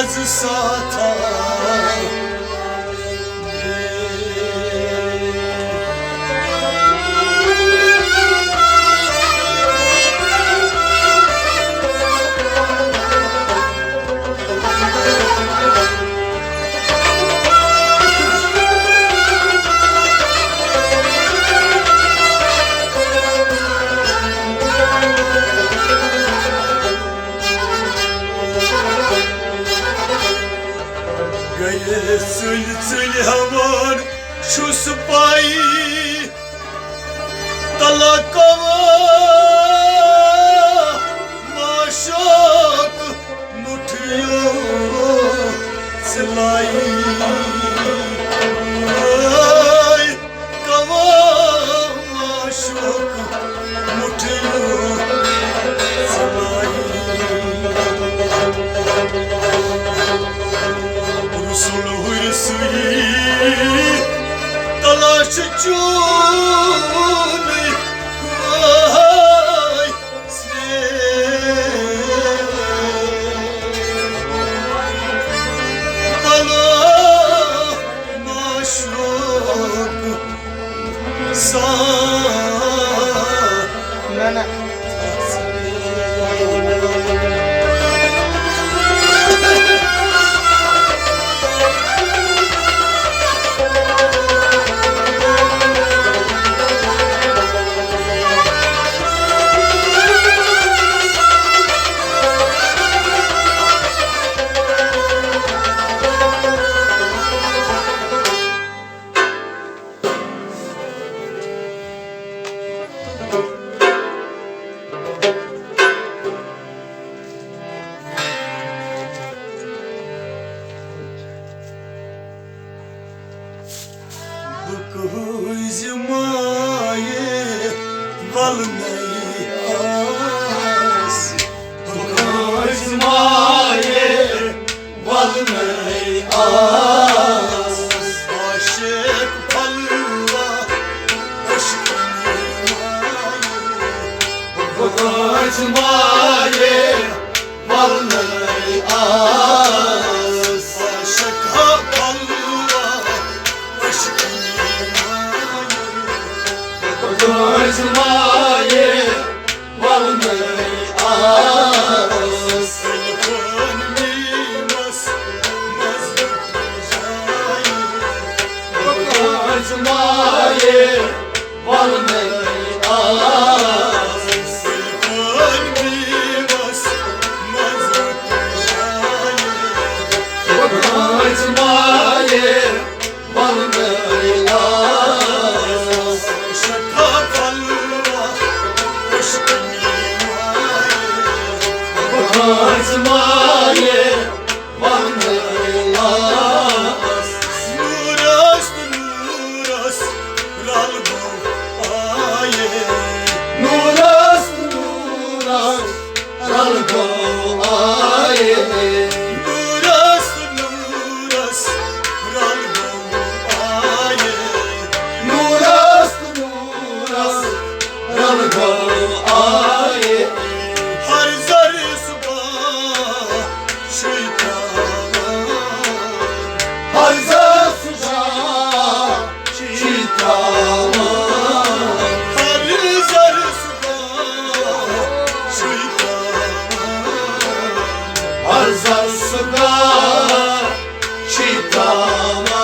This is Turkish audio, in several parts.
sata गए सुल हमार शुसपाई तलकवा माशोक मुठियों सिलाई कवा माशोक मुठियों सिलाई तलाश चून हुआई से तला माशोक सा ना Zmaye valmei as Zmaye valmei as Aşık palva aşkın Zmaye valmei as Aşık palva aşkın Zmaye valmei as Telefon mimas mazlık ricayi Zmaye valmei as Telefon mimas mazlık ricayi Zmaye valmei as Şaka Zmaye valmei as Nuras nuras ralgo aye Nuras nuras ralgo aye Nuras nuras ralgo aye Nuras nuras ralgo aye Har zar Har zar suja çitama Har zar suja çitama Har zar suja çitama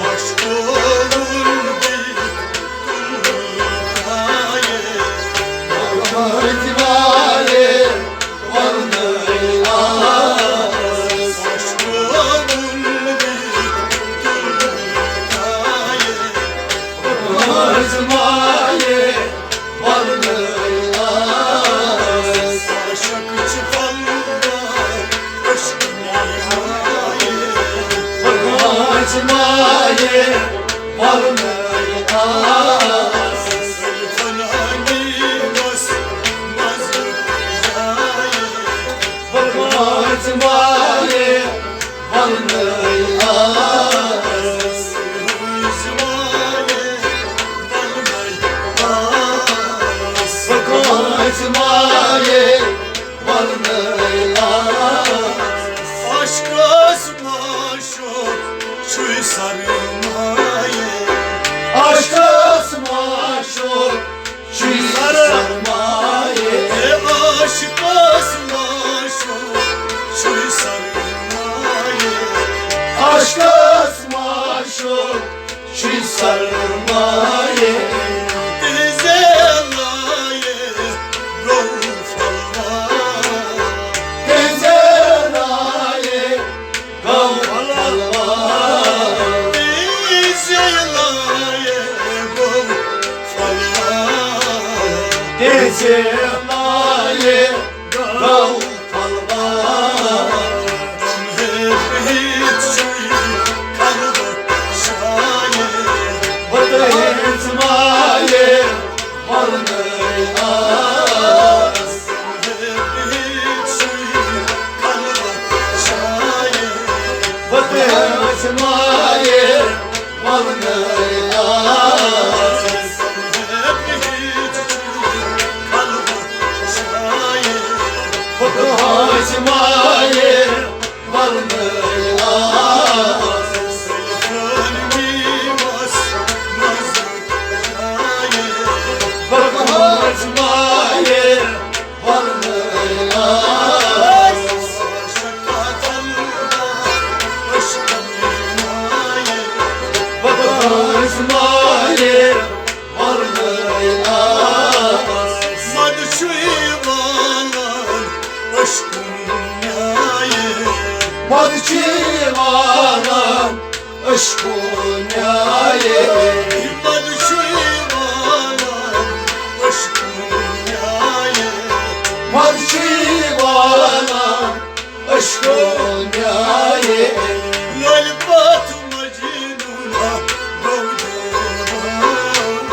Aşk olur bir kullukaye Zmaye valmei as Aşk olur Zmaye valmei as Aşıkçı palva aşkın imaye Zmaye valmei as Telefona mimas mazlık ricayi Zmaye valmei as Zmaye valmei as Zmaye valmei as İsmail varını yaz. İsmail varını yaz. İsmail varını yaz. İsmail varını yaz. Madçıvanan aşkın yaye. Madçıvanan aşkın yaye. Lalbat Mecnun'a doğdum.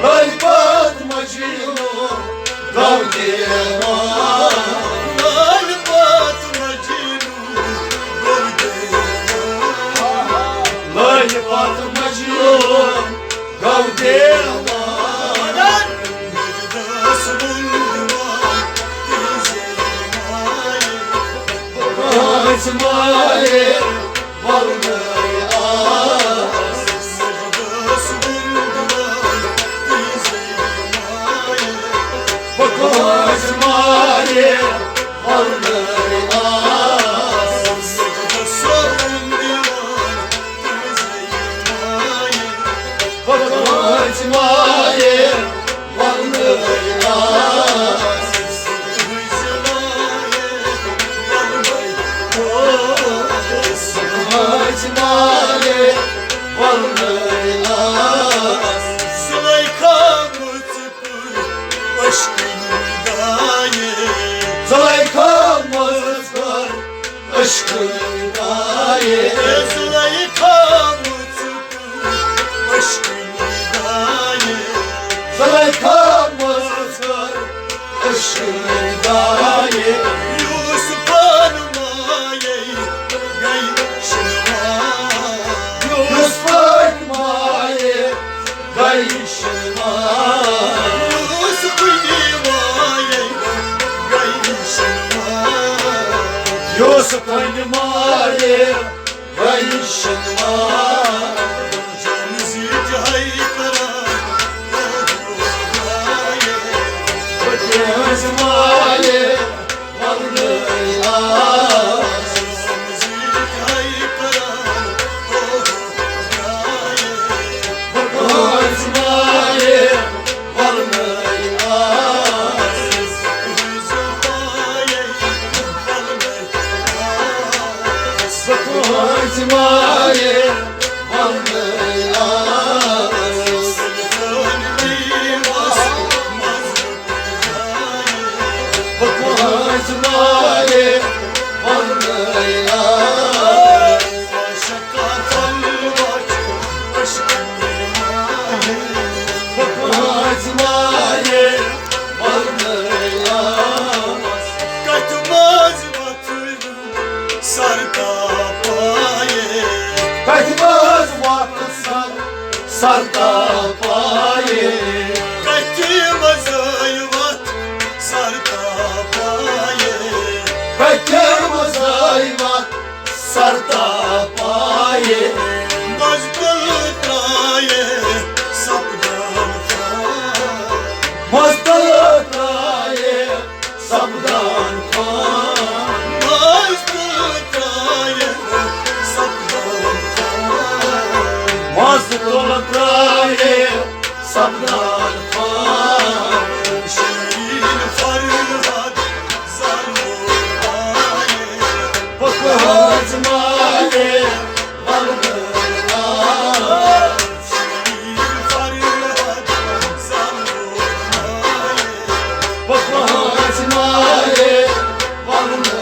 Lalbat Mecnun davdiman. Lalbat Mecnun doğdum. Lalbat Mecnun davdiman. Müjdas buldular İsmail varını yaz. Müjdas buldular İsmail varını yaz. Müjdas buldular İsmail varını yaz. İsmail varını yaz. Zaykamız var aşkın daye. Zaykamız var aşkın daye. Yusuf Akmaye gayşın var. Yusuf Akmaye gayşın var. İsmail varını yaz. İsmail varını yaz. İsmail varını yaz. İsmail varını yaz. İsmail varını yaz. Kaçmaz vakıfsan sartapaye. Kaçmaz hayvan sartapaye. Mazdatraye sabdan kan. Mazdatraye sabdan kan. İsmail varını yaz. İsmail varını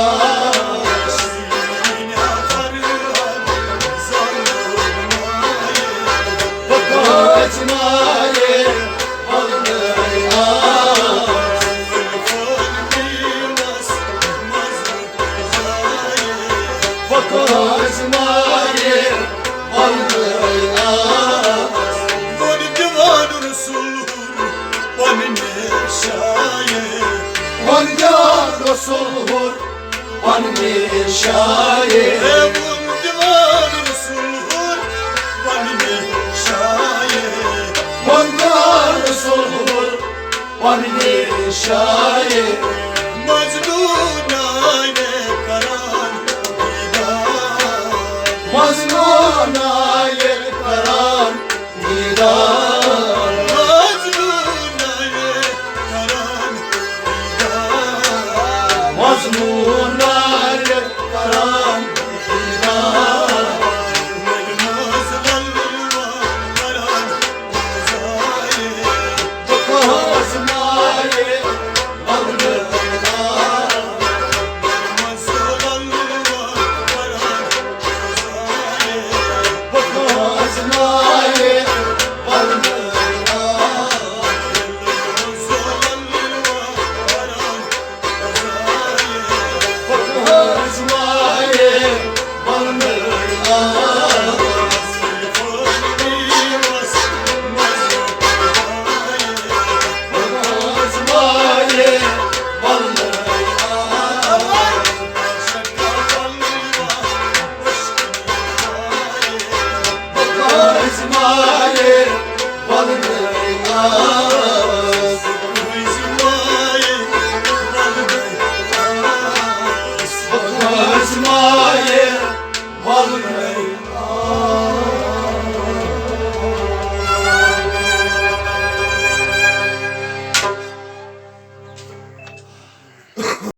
yaz. İsmail varını yaz. İsmail Vangar Resulhur Van bir şair Evun divan Resulhur Vanni şair Vangar Resulhur Van bir şair Mazlunane karan didar Mazluna yel karan nidar Mazlunane karan didar Mazluna yel karan nidar Elmaz valva karan zahir Kazmayı alnına Elmaz valva karan zahir Kazmayı alnına Kazmayı alnına Kazmayı alnına Kazmayı alnına Kazmayı alnına